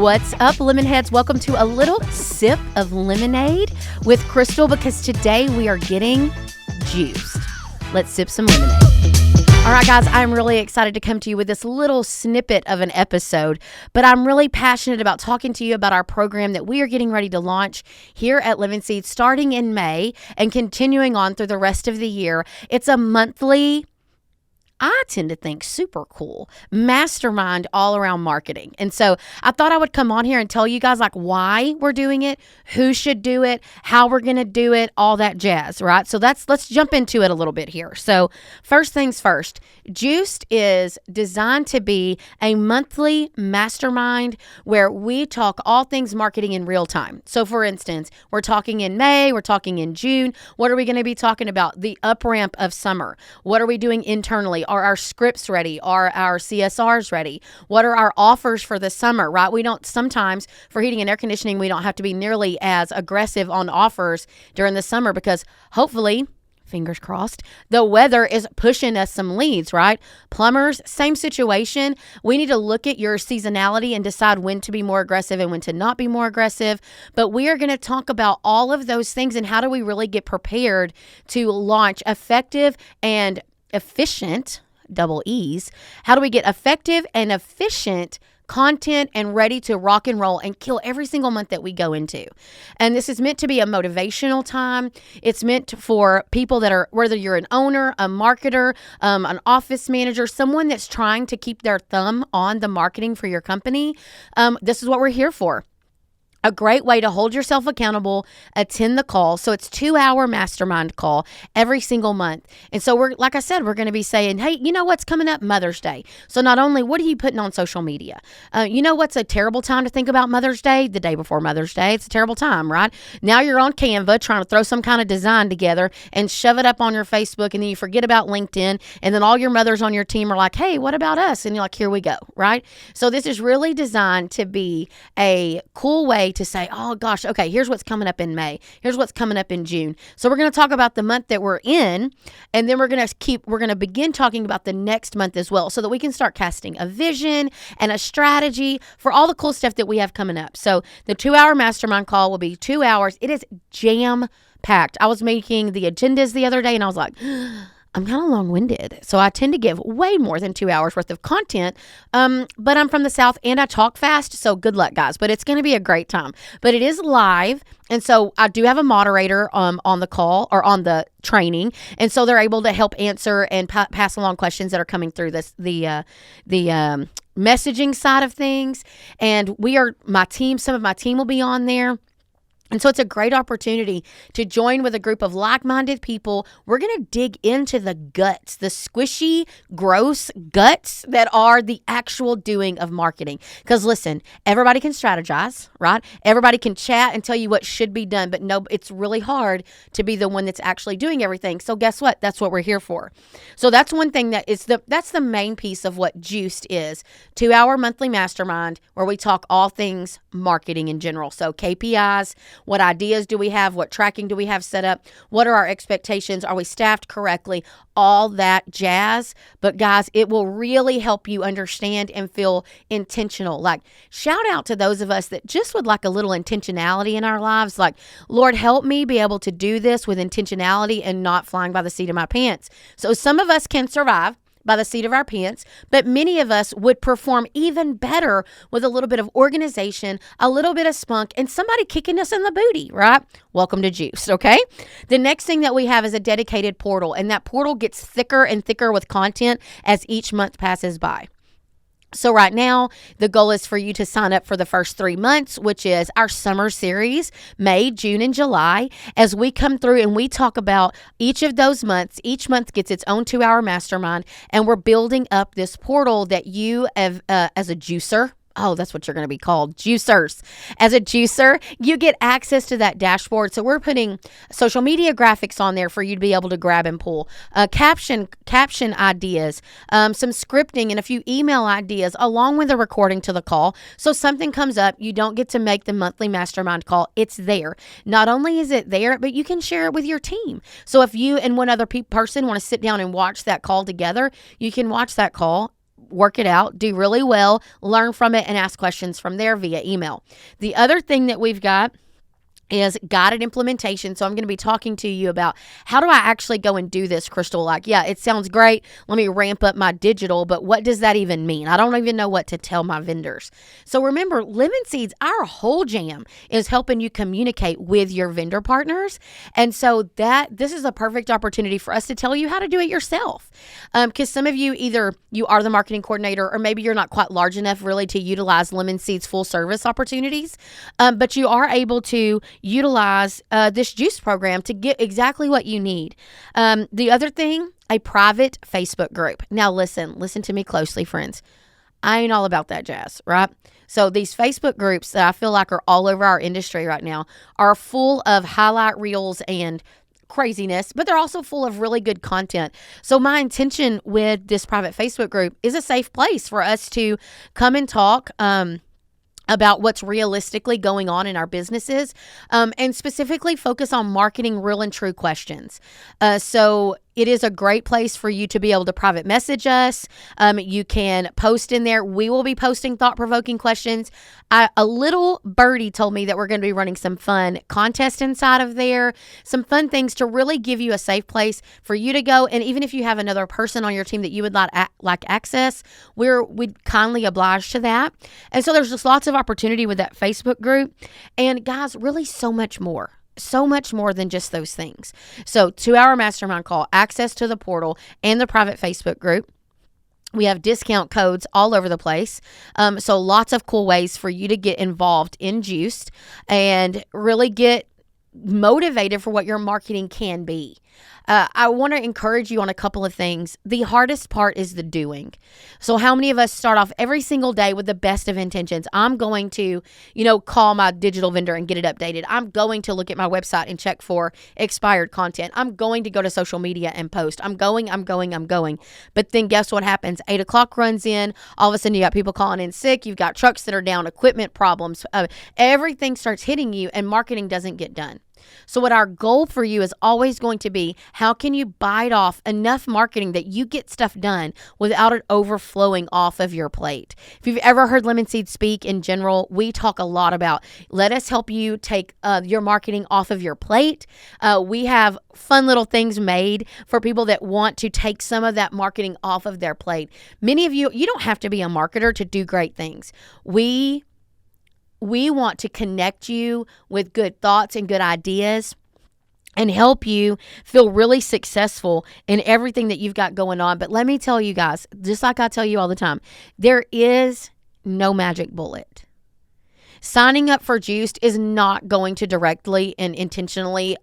What's up, Lemonheads? Welcome to a little sip of lemonade with Crystal, because today we are getting juiced. Let's sip some lemonade. All right, guys, I'm really excited to come to you with this little snippet of an episode, but I'm really passionate about talking to you about our program that we are getting ready to launch here at Living Seeds starting in May and continuing on through the rest of the year. It's a monthly, I tend to think super cool, mastermind all around marketing. And so I thought I would come on here and tell you guys like why we're doing it, who should do it, how we're going to do it, all that jazz, right? So let's jump into it a little bit here. So first things first, Juiced is designed to be a monthly mastermind where we talk all things marketing in real time. So for instance, we're talking in May, we're talking in June. What are we going to be talking about? The up ramp of summer. What are we doing internally? Are our scripts ready? Are our CSRs ready? What are our offers for the summer, right? We don't, sometimes for heating and air conditioning, we don't have to be nearly as aggressive on offers during the summer because hopefully, fingers crossed, the weather is pushing us some leads, right? Plumbers, same situation. We need to look at your seasonality and decide when to be more aggressive and when to not be more aggressive. But we are going to talk about all of those things and how do we really get prepared to launch effective and efficient, double E's. How do we get effective and efficient content and ready to rock and roll and kill every single month that we go into? And this is meant to be a motivational time. It's meant for people that are, whether you're an owner, a marketer, an office manager, someone that's trying to keep their thumb on the marketing for your company. This is what we're here for. A great way to hold yourself accountable, attend the call. So it's 2-hour mastermind call every single month. And so we're, like I said, we're going to be saying, hey, you know what's coming up? Mother's Day. So not only what are you putting on social media? You know what's a terrible time to think about Mother's Day? The day before Mother's Day. It's a terrible time, right? Now you're on Canva trying to throw some kind of design together and shove it up on your Facebook, and then you forget about LinkedIn, and then all your mothers on your team are like, hey, what about us? And you're like, here we go, right? So this is really designed to be a cool way to say, oh gosh, okay, here's what's coming up in May. Here's what's coming up in June. So we're going to talk about the month that we're in, and then we're going to begin talking about the next month as well, so that we can start casting a vision and a strategy for all the cool stuff that we have coming up. So the 2-hour mastermind call will be 2 hours. It is jam packed. I was making the agendas the other day and I was like, I'm kind of long-winded, so I tend to give way more than 2 hours worth of content, but I'm from the South and I talk fast, so good luck, guys, but it's going to be a great time. But it is live, and so I do have a moderator on the call or on the training, and so they're able to help answer and pass along questions that are coming through the messaging side of things, and some of my team will be on there. And so it's a great opportunity to join with a group of like-minded people. We're going to dig into the guts, the squishy, gross guts that are the actual doing of marketing. Because listen, everybody can strategize, right? Everybody can chat and tell you what should be done, but no, it's really hard to be the one that's actually doing everything. So guess what? That's what we're here for. So that's one thing that's the main piece of what Juiced is. 2-hour monthly mastermind where we talk all things marketing in general. So KPIs, what ideas do we have? What tracking do we have set up? What are our expectations? Are we staffed correctly? All that jazz. But guys, it will really help you understand and feel intentional. Like, shout out to those of us that just would like a little intentionality in our lives. Like, Lord, help me be able to do this with intentionality and not flying by the seat of my pants. So some of us can survive by the seat of our pants, but many of us would perform even better with a little bit of organization, a little bit of spunk, and somebody kicking us in the booty, right? Welcome to Juice, okay? The next thing that we have is a dedicated portal, and that portal gets thicker and thicker with content as each month passes by. So right now, the goal is for you to sign up for the first 3 months, which is our summer series, May, June, and July, as we come through and we talk about each of those months. Each month gets its own 2-hour mastermind, and we're building up this portal that you have, as a juicer, oh, that's what you're going to be called, juicers. As a juicer, you get access to that dashboard. So we're putting social media graphics on there for you to be able to grab and pull, caption ideas, some scripting, and a few email ideas along with a recording to the call. So something comes up, you don't get to make the monthly mastermind call. It's there. Not only is it there, but you can share it with your team. So if you and one other person want to sit down and watch that call together, you can watch that call work it out, do really well, learn from it, and ask questions from there via email. The other thing that we've got is guided implementation. So I'm going to be talking to you about how do I actually go and do this, Crystal? Like, yeah, it sounds great. Let me ramp up my digital, but what does that even mean? I don't even know what to tell my vendors. So remember, Lemon Seeds, our whole jam is helping you communicate with your vendor partners. And so this is a perfect opportunity for us to tell you how to do it yourself. Because some of you, either you are the marketing coordinator or maybe you're not quite large enough really to utilize Lemon Seeds full service opportunities. But you are able to utilize this juice program to get exactly what you need. The other thing, a private Facebook group. Now listen to me closely, friends. I ain't all about that jazz, right? So these Facebook groups that I feel like are all over our industry right now are full of highlight reels and craziness, but they're also full of really good content. So my intention with this private Facebook group is a safe place for us to come and talk about what's realistically going on in our businesses, and specifically focus on marketing real and true questions. So it is a great place for you to be able to private message us. You can post in there. We will be posting thought-provoking questions. A little birdie told me that we're going to be running some fun contests inside of there, some fun things to really give you a safe place for you to go. And even if you have another person on your team that you would like access, we'd kindly oblige to that. And so there's just lots of opportunity with that Facebook group. And guys, really so much more. So much more than just those things. So 2-hour mastermind call, access to the portal and the private Facebook group. We have discount codes all over the place. So lots of cool ways for you to get involved in Juiced and really get motivated for what your marketing can be. I want to encourage you on a couple of things. The hardest part is the doing. So how many of us start off every single day with the best of intentions? I'm going to, call my digital vendor and get it updated. I'm going to look at my website and check for expired content. I'm going to go to social media and post. I'm going. But then guess what happens? 8 o'clock runs in. All of a sudden you got people calling in sick. You've got trucks that are down, equipment problems. Everything starts hitting you and marketing doesn't get done. So what our goal for you is always going to be, how can you bite off enough marketing that you get stuff done without it overflowing off of your plate? If you've ever heard Lemon Seed speak in general, we talk a lot about, let us help you take your marketing off of your plate. We have fun little things made for people that want to take some of that marketing off of their plate. Many of you don't have to be a marketer to do great things. We want to connect you with good thoughts and good ideas and help you feel really successful in everything that you've got going on. But let me tell you guys, just like I tell you all the time, there is no magic bullet. Signing up for Juiced is not going to directly and intentionally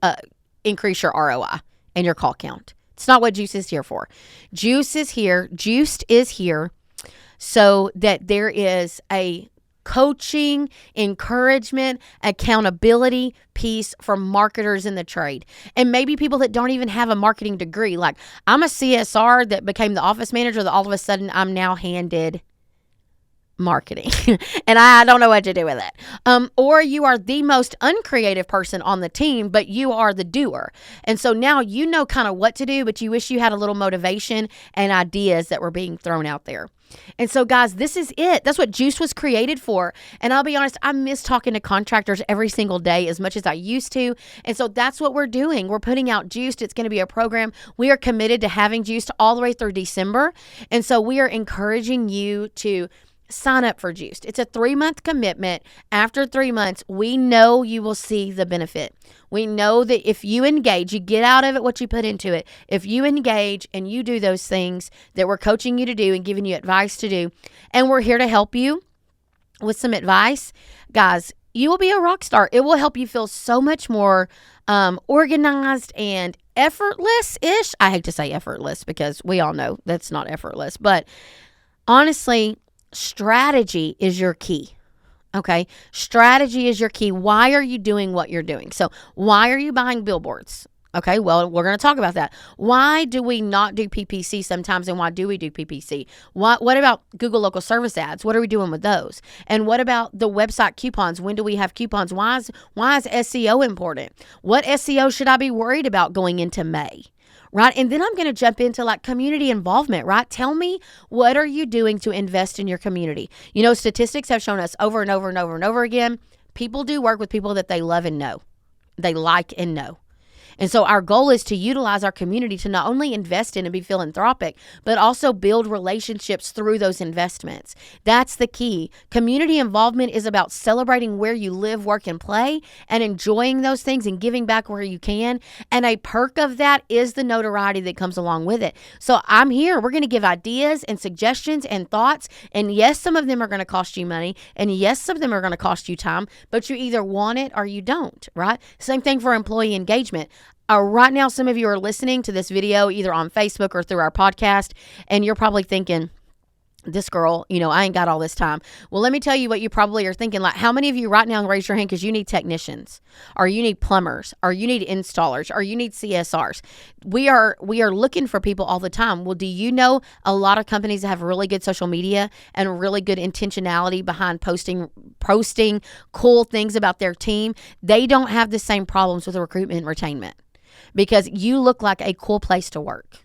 increase your ROI and your call count. It's not what Juice is here for. Juiced is here so that there is a coaching, encouragement, accountability piece for marketers in the trade. And maybe people that don't even have a marketing degree. Like, I'm a CSR that became the office manager that all of a sudden I'm now handed marketing and I don't know what to do with it. Or you are the most uncreative person on the team, but you are the doer. And so now you know kind of what to do, but you wish you had a little motivation and ideas that were being thrown out there. And so guys, this is it. That's what Juice was created for. And I'll be honest, I miss talking to contractors every single day as much as I used to. And so that's what we're doing. We're putting out Juiced. It's going to be a program. We are committed to having Juiced all the way through December. And so we are encouraging you to sign up for Juiced. It's a 3-month commitment. After 3 months, we know you will see the benefit. We know that if you engage, you get out of it what you put into it. If you engage and you do those things that we're coaching you to do and giving you advice to do, and we're here to help you with some advice, guys, you will be a rock star. It will help you feel so much more organized and effortless-ish. I hate to say effortless because we all know that's not effortless, but honestly, strategy is your key. Okay. Strategy is your key. Why are you doing what you're doing? So why are you buying billboards? Okay. Well, we're going to talk about that. Why do we not do PPC sometimes? And why do we do PPC? What about Google local service ads? What are we doing with those? And what about the website coupons? When do we have coupons? Why is SEO important? What SEO should I be worried about going into May? right? And then I'm going to jump into like community involvement, right? Tell me, what are you doing to invest in your community? You know, statistics have shown us over and over and over and over again, people do work with people that they love and know, they like and know. And so our goal is to utilize our community to not only invest in and be philanthropic, but also build relationships through those investments. That's the key. Community involvement is about celebrating where you live, work, and play, and enjoying those things and giving back where you can. And a perk of that is the notoriety that comes along with it. So I'm here. We're going to give ideas and suggestions and thoughts. And yes, some of them are going to cost you money. And yes, some of them are going to cost you time, but you either want it or you don't, right? Same thing for employee engagement. Right now, some of you are listening to this video either on Facebook or through our podcast, and you're probably thinking, this girl, I ain't got all this time. Well, let me tell you what you probably are thinking. Like, how many of you right now raise your hand because you need technicians, or you need plumbers, or you need installers, or you need CSRs? We are looking for people all the time. Well, do you know a lot of companies that have really good social media and really good intentionality behind posting cool things about their team? They don't have the same problems with recruitment and retainment, because you look like a cool place to work.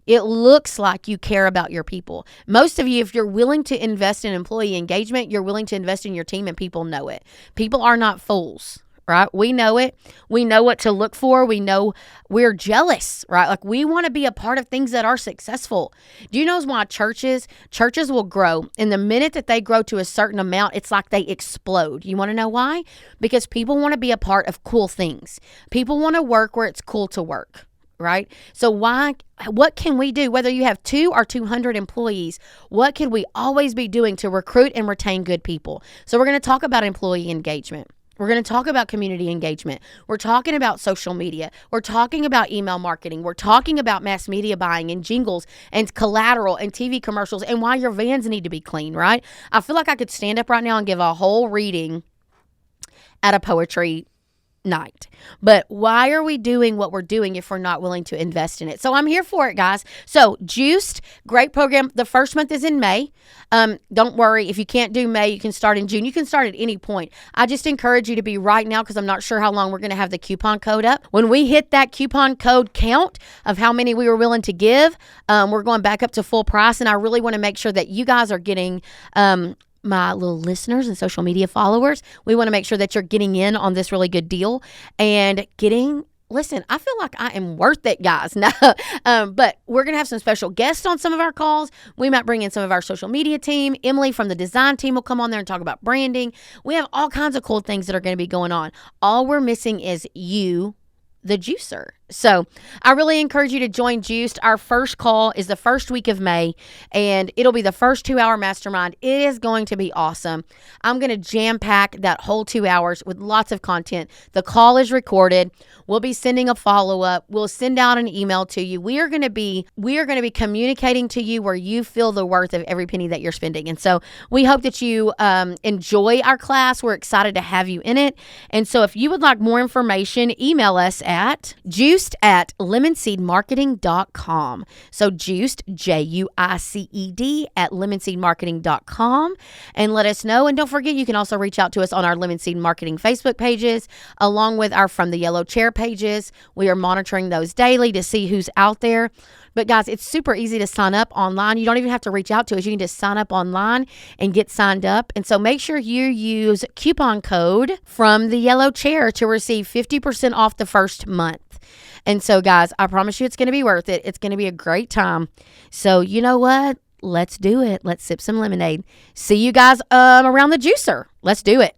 It looks like you care about your people. Most of you, if you're willing to invest in employee engagement, you're willing to invest in your team, and people know it. People are not fools, right? We know it. We know what to look for. We know we're jealous, right? Like, we want to be a part of things that are successful. Do you know why churches will grow? And the minute that they grow to a certain amount, it's like they explode. You want to know why? Because people want to be a part of cool things. People want to work where it's cool to work. Right? So what can we do? Whether you have 2 or 200 employees, what can we always be doing to recruit and retain good people? So we're going to talk about employee engagement. We're going to talk about community engagement. We're talking about social media. We're talking about email marketing. We're talking about mass media buying and jingles and collateral and TV commercials and why your vans need to be clean, right? I feel like I could stand up right now and give a whole reading at a poetry night. But why are we doing what we're doing if we're not willing to invest in it? So I'm here for it, guys. So Juiced, great program. The first month is in May. Don't worry. If you can't do May, you can start in June. You can start at any point. I just encourage you to be right now, because I'm not sure how long we're going to have the coupon code up. When we hit that coupon code count of how many we were willing to give, we're going back up to full price. And I really want to make sure that you guys are getting my little listeners and social media followers. We want to make sure that you're getting in on this really good deal and listen, I feel like I am worth it, guys. No, but we're going to have some special guests on some of our calls. We might bring in some of our social media team. Emily from the design team will come on there and talk about branding. We have all kinds of cool things that are going to be going on. All we're missing is you, the juicer. So I really encourage you to join Juiced. Our first call is the first week of May, and it'll be the first 2-hour mastermind. It is going to be awesome. I'm going to jam pack that whole 2 hours with lots of content. The call is recorded. We'll be sending a follow-up. We'll send out an email to you. We are going to be communicating to you where you feel the worth of every penny that you're spending. And so we hope that you enjoy our class. We're excited to have you in it. And so if you would like more information, email us at juiced@lemonseedmarketing.com. So juiced, JUICED, at lemonseedmarketing.com, and let us know. And don't forget, you can also reach out to us on our Lemon Seed Marketing Facebook pages, along with our From the Yellow Chair pages. We are monitoring those daily to see who's out there. But guys, it's super easy to sign up online. You don't even have to reach out to us. You can just sign up online and get signed up. And so make sure you use coupon code From the Yellow Chair to receive 50% off the first month. And so, guys, I promise you it's going to be worth it. It's going to be a great time. So, you know what? Let's do it. Let's sip some lemonade. See you guys around the juicer. Let's do it.